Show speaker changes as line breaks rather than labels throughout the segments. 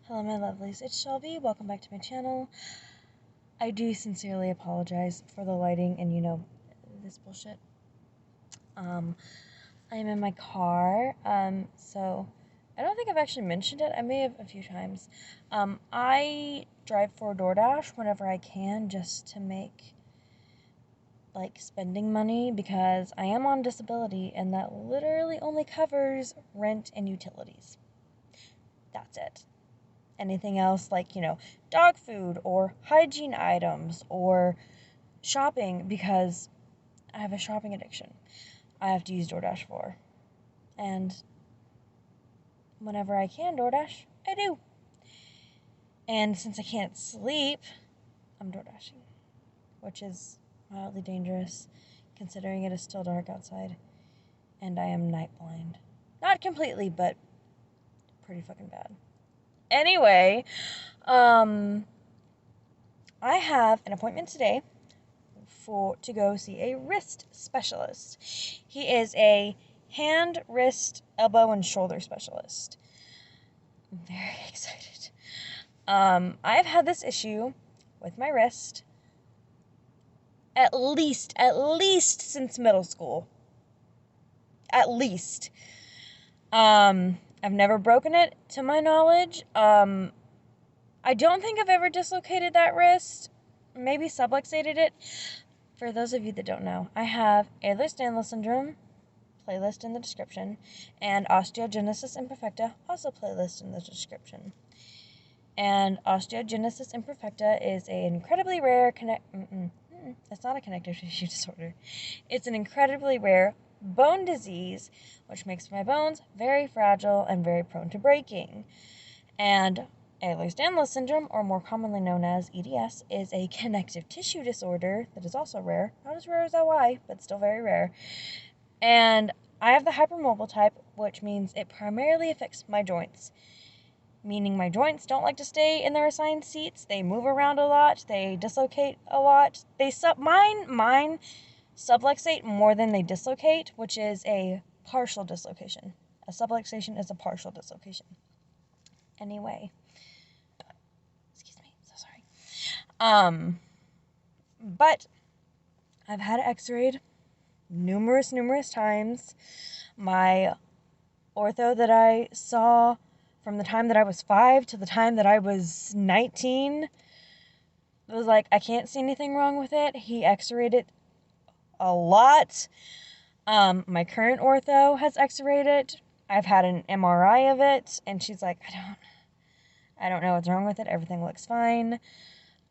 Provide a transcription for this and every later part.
Hello my lovelies, it's Shelby. Welcome back to my channel. I do sincerely apologize for the lighting and this bullshit. I am in my car, so I don't think I've actually mentioned it. I may have a few times. I drive for DoorDash whenever I can just to make spending money because I am on disability and that literally only covers rent and utilities. That's it. Anything else dog food or hygiene items or shopping, because I have a shopping addiction, I have to use DoorDash for. And whenever I can DoorDash, I do. And since I can't sleep, I'm DoorDashing, which is mildly dangerous considering it is still dark outside and I am night blind. Not completely, but pretty fucking bad. Anyway, I have an appointment today to go see a wrist specialist. He is a hand, wrist, elbow, and shoulder specialist. I'm very excited. I've had this issue with my wrist at least since middle school. At least. I've never broken it, to my knowledge. I don't think I've ever dislocated that wrist. Maybe subluxated it. For those of you that don't know, I have Ehlers-danlos syndrome, playlist in the description, and osteogenesis imperfecta, also playlist in the description. And osteogenesis imperfecta is an incredibly rare it's not a connective tissue disorder. It's an incredibly rare bone disease, which makes my bones very fragile and very prone to breaking. And Ehlers-danlos syndrome, or more commonly known as EDS, is a connective tissue disorder that is also rare. Not as rare as OI, but still very rare. And I have the hypermobile type, which means it primarily affects my joints. Meaning my joints don't like to stay in their assigned seats. They move around a lot. They dislocate a lot. Mine subluxate more than they dislocate, which is a partial dislocation. A subluxation is a partial dislocation. Anyway. Excuse me, so sorry. But I've had it x-rayed numerous times. My ortho that I saw from the time that I was 5 to the time that I was 19 was like, I can't see anything wrong with it. He x-rayed it a lot. My current ortho has x-rayed it. I've had an MRI of it, and she's like, I don't know what's wrong with it. Everything looks fine.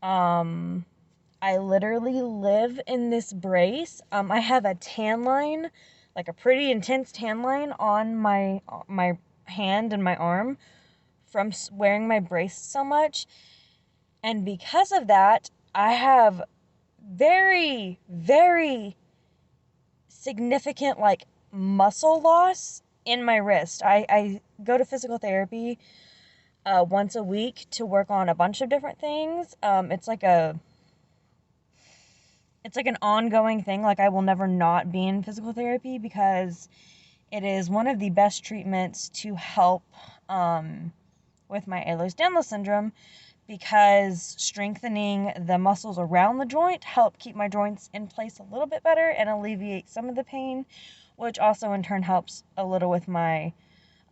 I literally live in this brace. I have a tan line, like a pretty intense tan line on my hand and my arm from wearing my brace so much. And because of that, I have very, very significant muscle loss in my wrist. I go to physical therapy once a week to work on a bunch of different things. It's like an ongoing thing. I will never not be in physical therapy because it is one of the best treatments to help with my Ehlers-danlos syndrome, because strengthening the muscles around the joint help keep my joints in place a little bit better and alleviate some of the pain, which also in turn helps a little with my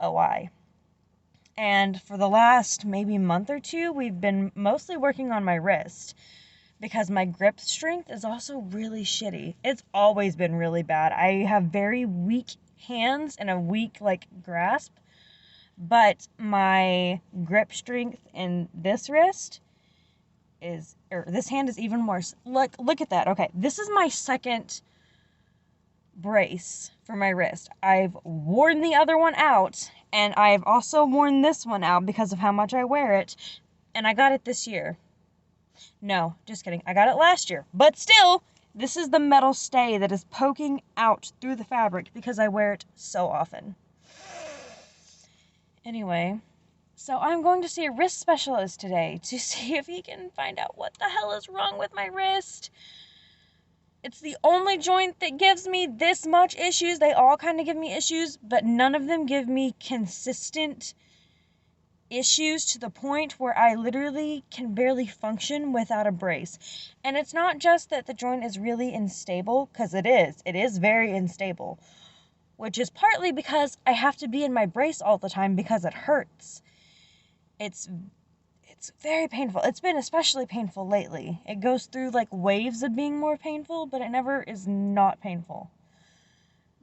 OI. And for the last maybe month or two, we've been mostly working on my wrist because my grip strength is also really shitty. It's always been really bad. I have very weak hands and a weak grasp, but my grip strength in this wrist this hand is even worse. Look at that. Okay, this is my second brace for my wrist. I've worn the other one out, and I've also worn this one out because of how much I wear it, and I got it this year. No, just kidding. I got it last year. But still, this is the metal stay that is poking out through the fabric because I wear it so often. Anyway, so I'm going to see a wrist specialist today to see if he can find out what the hell is wrong with my wrist. It's the only joint that gives me this much issues. They all kind of give me issues, but none of them give me consistent issues to the point where I literally can barely function without a brace. And it's not just that the joint is really unstable, because it is very unstable, which is partly because I have to be in my brace all the time because it hurts. It's very painful. It's been especially painful lately. It goes through like waves of being more painful, but it never is not painful.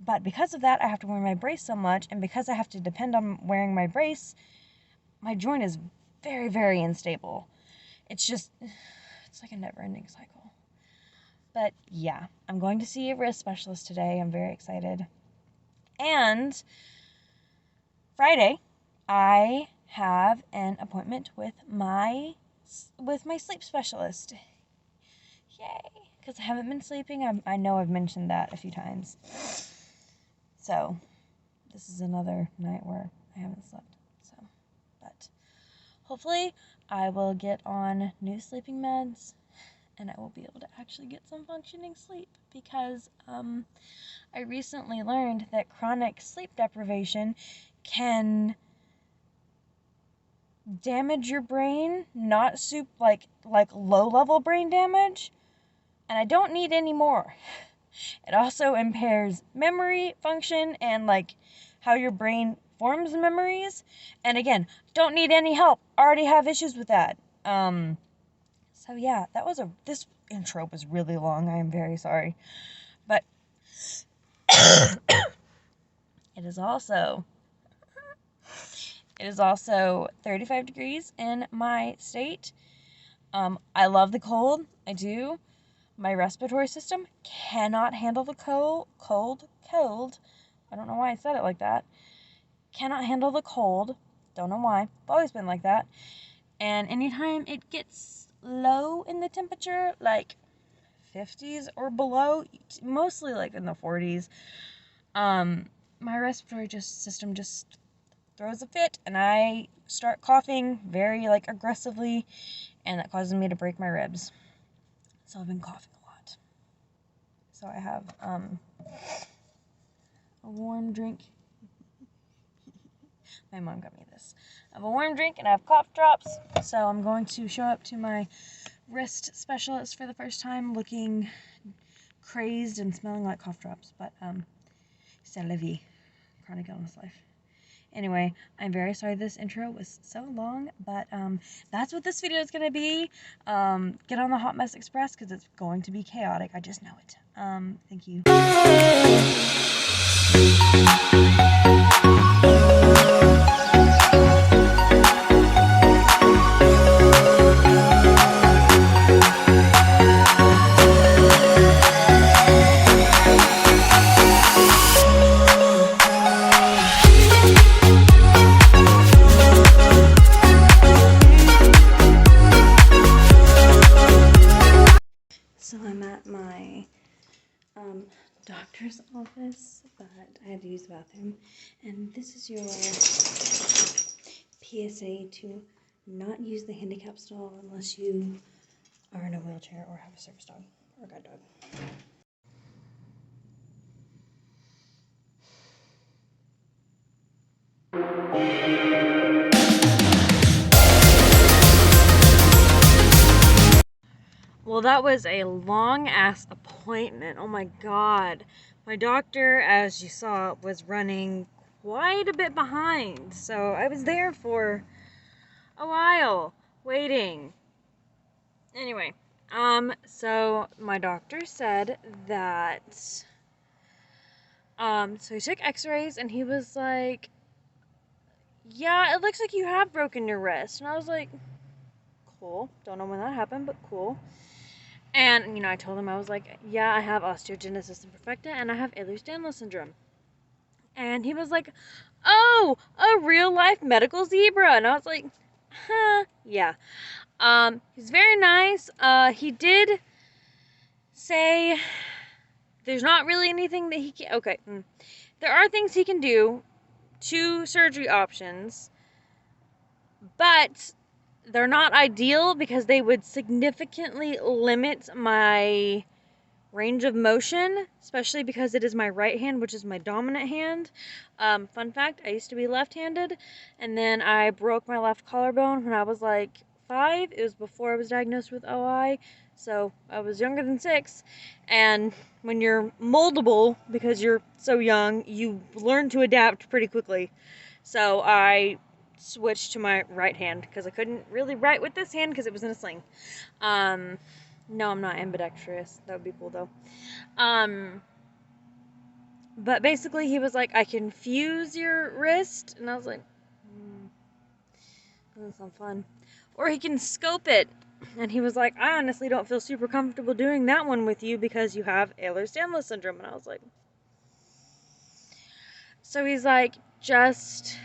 But because of that, I have to wear my brace so much, and because I have to depend on wearing my brace, my joint is very, very unstable. It's like a never-ending cycle. But yeah, I'm going to see a wrist specialist today. I'm very excited. And Friday, I have an appointment with my sleep specialist. Yay! Because I haven't been sleeping. I know I've mentioned that a few times. So, this is another night where I haven't slept. So, but hopefully I will get on new sleeping meds and I will be able to actually get some functioning sleep, because I recently learned that chronic sleep deprivation can damage your brain, not like low level brain damage, and I don't need any more. It also impairs memory function and like how your brain forms memories. And again, don't need any help. Already have issues with that. So yeah, this intro was really long. I am very sorry. But it is also 35 degrees in my state. I love the cold. I do. My respiratory system cannot handle the cold. I don't know why I said it like that. Cannot handle the cold. Don't know why. It's always been like that. And anytime it gets low in the temperature, like 50s or below, mostly like in the 40s, my respiratory system just throws a fit, and I start coughing very like aggressively, and that causes me to break my ribs. So I've been coughing a lot. So I have a warm drink. My mom got me this. I have a warm drink and I have cough drops. So I'm going to show up to my wrist specialist for the first time looking crazed and smelling like cough drops. But c'est la vie. Chronic illness life. Anyway, I'm very sorry this intro was so long, but that's what this video is going to be. Get on the Hot Mess Express because it's going to be chaotic. I just know it. Thank you. So I'm at my doctor's office, but I had to use the bathroom. And this is your PSA to not use the handicap stall unless you are in a wheelchair or have a service dog or a guide dog. Well, that was a long-ass appointment. Oh my god. My doctor, as you saw, was running quite a bit behind. So I was there for a while, waiting. Anyway, so my doctor said that, so he took x-rays and he was like, yeah, it looks like you have broken your wrist. And I was like, cool. Don't know when that happened, but cool. And, I told him, I was like, yeah, I have osteogenesis imperfecta and I have Ehlers-danlos syndrome. And he was like, oh, a real-life medical zebra. And I was like, huh, yeah. He's very nice. He did say there's not really anything that he can... Okay, there are things he can do, 2 surgery options, but they're not ideal because they would significantly limit my range of motion, especially because it is my right hand, which is my dominant hand. Fun fact, I used to be left-handed, and then I broke my left collarbone when I was like 5. It was before I was diagnosed with OI, so I was younger than 6. And when you're moldable, because you're so young, you learn to adapt pretty quickly. So I switched to my right hand because I couldn't really write with this hand because it was in a sling. No, I'm not ambidextrous. That would be cool though. But basically he was like, I can fuse your wrist, and I was like, doesn't sound fun. Or he can scope it, and he was like, I honestly don't feel super comfortable doing that one with you because you have Ehlers-danlos syndrome, and I was like, so he's like, just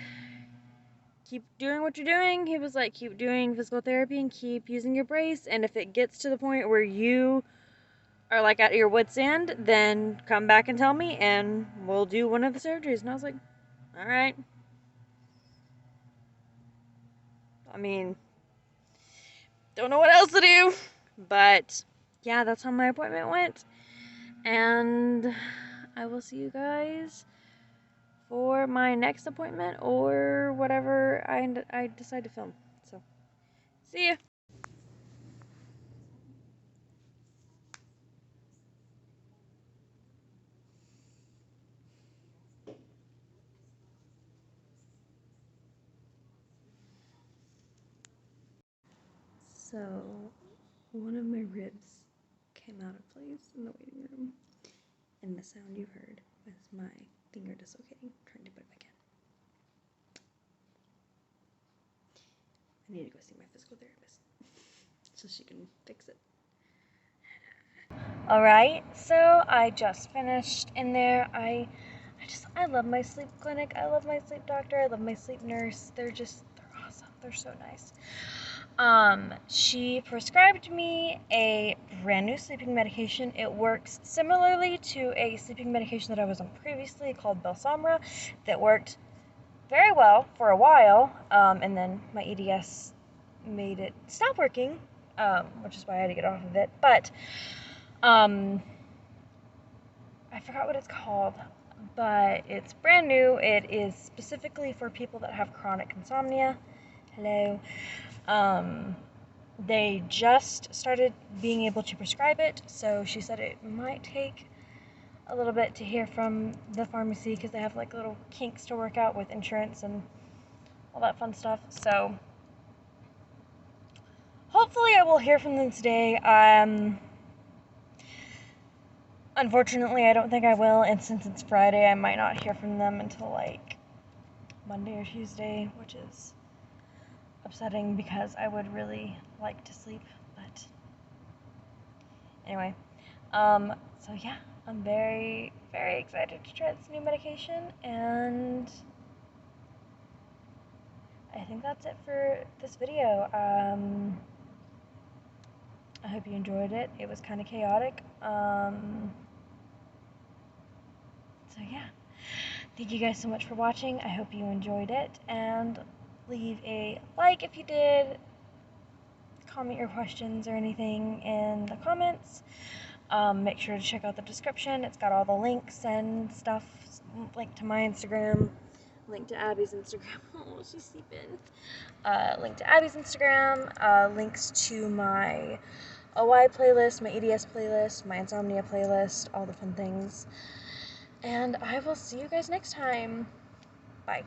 keep doing what you're doing. He was like, keep doing physical therapy and keep using your brace, and if it gets to the point where you are like at your wit's end, then come back and tell me and we'll do one of the surgeries. And I was like, all right. I mean, don't know what else to do, but yeah, that's how my appointment went. And I will see you guys for my next appointment or whatever I decide to film. So, see ya. So, one of my ribs came out of place in the waiting room, and the sound you heard was my finger dislocating, trying to put it back in. I need to go see my physical therapist so she can fix it. Alright, so I just finished in there. I love my sleep clinic. I love my sleep doctor. I love my sleep nurse. They're awesome. They're so nice. She prescribed me a brand new sleeping medication. It works similarly to a sleeping medication that I was on previously called Belsomra that worked very well for a while, and then my EDS made it stop working, which is why I had to get off of it. But I forgot what it's called, but it's brand new. It is specifically for people that have chronic insomnia. Hello. They just started being able to prescribe it, so she said it might take a little bit to hear from the pharmacy because they have like little kinks to work out with insurance and all that fun stuff. So hopefully I will hear from them today. Unfortunately, I don't think I will, and since it's Friday, I might not hear from them until like Monday or Tuesday, which is upsetting because I would really like to sleep, but anyway. So yeah, I'm very, very excited to try this new medication, and I think that's it for this video. I hope you enjoyed it. It was kind of chaotic. So yeah, thank you guys so much for watching. I hope you enjoyed it, and leave a like if you did. Comment your questions or anything in the comments. Make sure to check out the description. It's got all the links and stuff. Link to my Instagram. Link to Abby's Instagram. Oh, she's sleeping. Link to Abby's Instagram. Links to my OI playlist, my EDS playlist, my insomnia playlist, all the fun things. And I will see you guys next time. Bye.